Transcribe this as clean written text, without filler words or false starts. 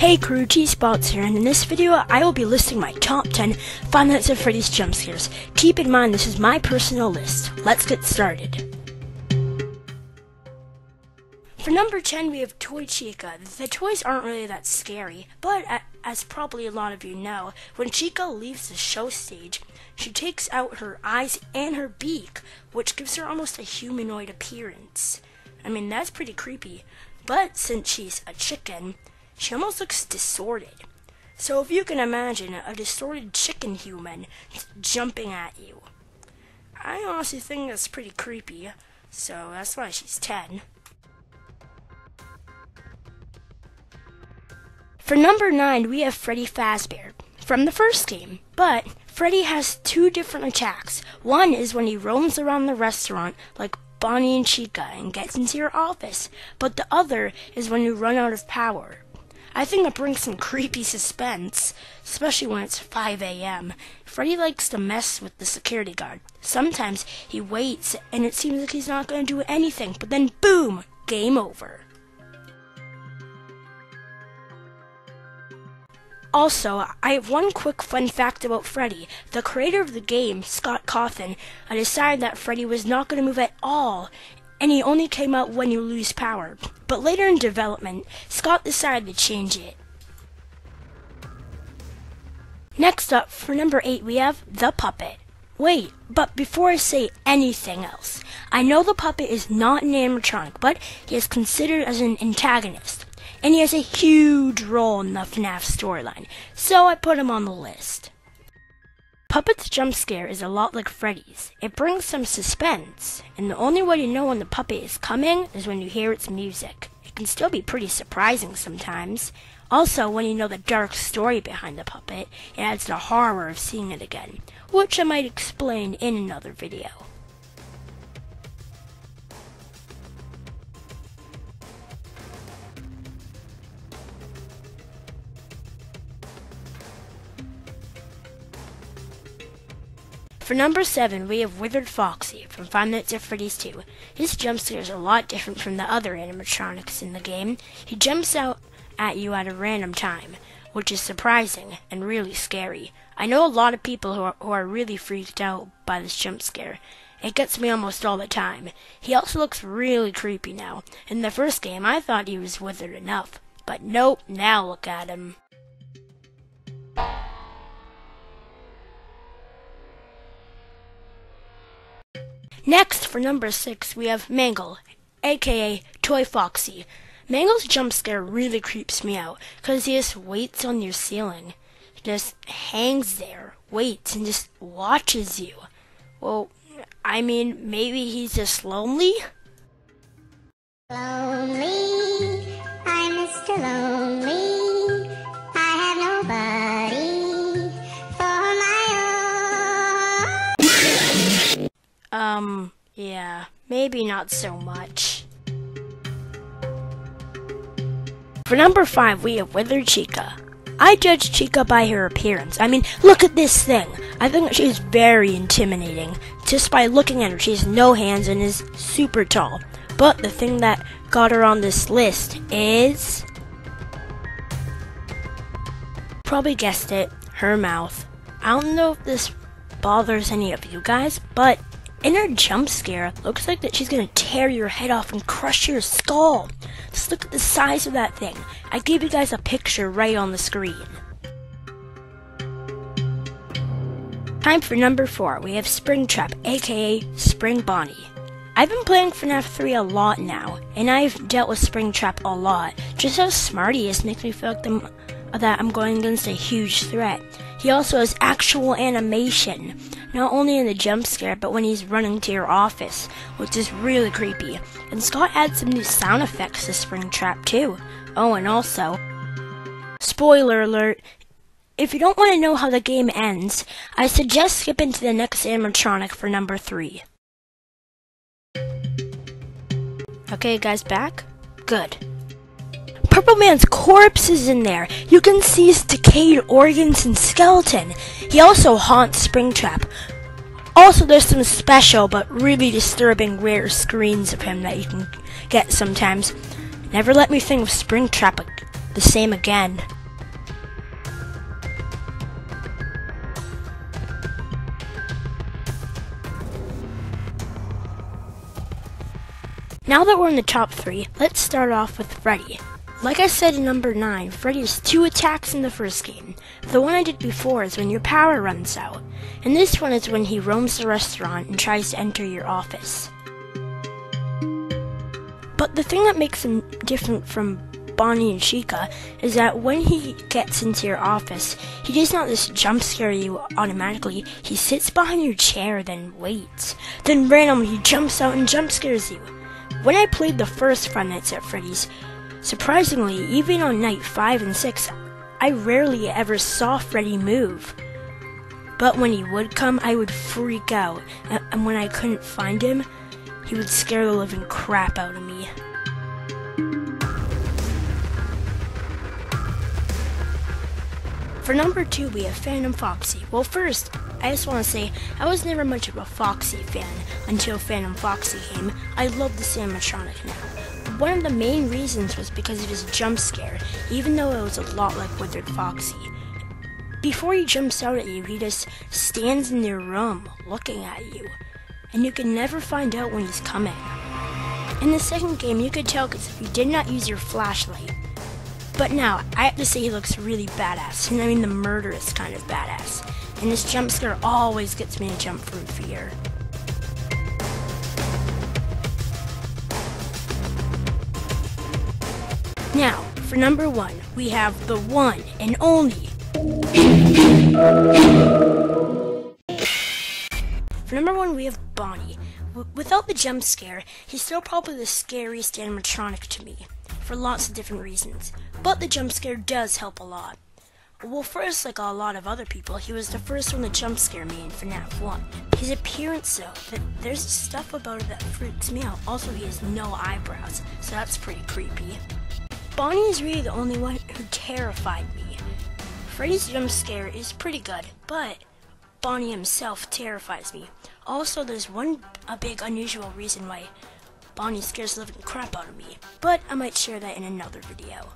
Hey crew, T-Spots here, and in this video I will be listing my top 10 Five Nights at Freddy's jump scares. Keep in mind this is my personal list. Let's get started. For number 10 we have Toy Chica. The toys aren't really that scary, but as probably a lot of you know, when Chica leaves the show stage, she takes out her eyes and her beak, which gives her almost a humanoid appearance. I mean, that's pretty creepy, but since she's a chicken, she almost looks distorted. So if you can imagine a distorted chicken human jumping at you, I honestly think that's pretty creepy, so that's why she's 10. For number 9, we have Freddy Fazbear from the first game, but Freddy has two different attacks. One is when he roams around the restaurant like Bonnie and Chica and gets into your office, but the other is when you run out of power. I think it brings some creepy suspense, especially when it's 5 a.m. Freddy likes to mess with the security guard. Sometimes he waits and it seems like he's not going to do anything, but then boom, game over. Also, I have one quick fun fact about Freddy. The creator of the game, Scott Cawthon, decided that Freddy was not going to move at all, and he only came out when you lose power. But later in development, Scott decided to change it. Next up, for number 8, we have The Puppet. Wait, but before I say anything else, I know the puppet is not an animatronic, but he is considered as an antagonist, and he has a huge role in the Fnaf storyline, so I put him on the list. Puppet's jump scare is a lot like Freddy's. It brings some suspense, and the only way to know when the puppet is coming is when you hear its music. It can still be pretty surprising sometimes. Also, when you know the dark story behind the puppet, it adds the horror of seeing it again, which I might explain in another video. For number 7, we have Withered Foxy from Five Nights at Freddy's 2. His jump scare is a lot different from the other animatronics in the game. He jumps out at you at a random time, which is surprising and really scary. I know a lot of people who are really freaked out by this jump scare. It gets me almost all the time. He also looks really creepy now. In the first game, I thought he was withered enough, but nope, now look at him. Next, for number 6, we have Mangle, aka Toy Foxy. Mangle's jump scare really creeps me out, because he just waits on your ceiling. He just hangs there, waits, and just watches you. Well, I mean, maybe he's just lonely? Lonely, I'm Mr. Lonely, I have nobody for my own. Yeah, maybe not so much. For number 5, we have Withered Chica. I judge Chica by her appearance. I mean, look at this thing. I think she's very intimidating. Just by looking at her, she has no hands and is super tall. But the thing that got her on this list is... probably guessed it, her mouth. I don't know if this bothers any of you guys, but in her jump scare, looks like that she's gonna tear your head off and crush your skull. Just look at the size of that thing. I gave you guys a picture right on the screen. Time for number 4. We have Springtrap, aka Spring Bonnie. I've been playing Fnaf 3 a lot now, and I've dealt with Springtrap a lot. Just how smart he is makes me feel like that I'm going against a huge threat. He also has actual animation, not only in the jump scare, but when he's running to your office, which is really creepy. And Scott adds some new sound effects to Springtrap too. Oh, and also, spoiler alert, if you don't want to know how the game ends, I suggest skipping to the next animatronic for number 3. Okay, guys, back? Good. Purple Man's corpse is in there. You can see his decayed organs and skeleton. He also haunts Springtrap. Also, there's some special but really disturbing rare screens of him that you can get sometimes. Never let me think of Springtrap the same again. Now that we're in the top 3, let's start off with Freddy. Like I said in number 9, Freddy has 2 attacks in the first game. The one I did before is when your power runs out, and this one is when he roams the restaurant and tries to enter your office. But the thing that makes him different from Bonnie and Chica is that when he gets into your office, he does not just jump scare you automatically. He sits behind your chair, then waits. Then randomly he jumps out and jump scares you. When I played the first 5 Nights at Freddy's, surprisingly, even on night 5 and 6, I rarely ever saw Freddy move. But when he would come, I would freak out, and when I couldn't find him, he would scare the living crap out of me. For number 2, we have Phantom Foxy. Well, first, I just want to say, I was never much of a Foxy fan until Phantom Foxy came. I love this animatronic now. One of the main reasons was because of his jump scare, even though it was a lot like Withered Foxy. Before he jumps out at you, he just stands in your room, looking at you, and you can never find out when he's coming. In the second game, you could tell because you did not use your flashlight. But now, I have to say he looks really badass, and I mean the murderous kind of badass. And this jump scare always gets me to jump from fear. Now, for number 1, we have the one and only. For number 1, we have Bonnie. Without the jump scare, he's still probably the scariest animatronic to me, for lots of different reasons. But the jump scare does help a lot. Well, first, like a lot of other people, he was the first one to jump scare me in Fnaf 1. His appearance, though, there's stuff about it that freaks me out. Also, he has no eyebrows, so that's pretty creepy. Bonnie is really the only one who terrified me. Freddy's jump scare is pretty good, but Bonnie himself terrifies me. Also, there's a big unusual reason why Bonnie scares the living crap out of me, but I might share that in another video.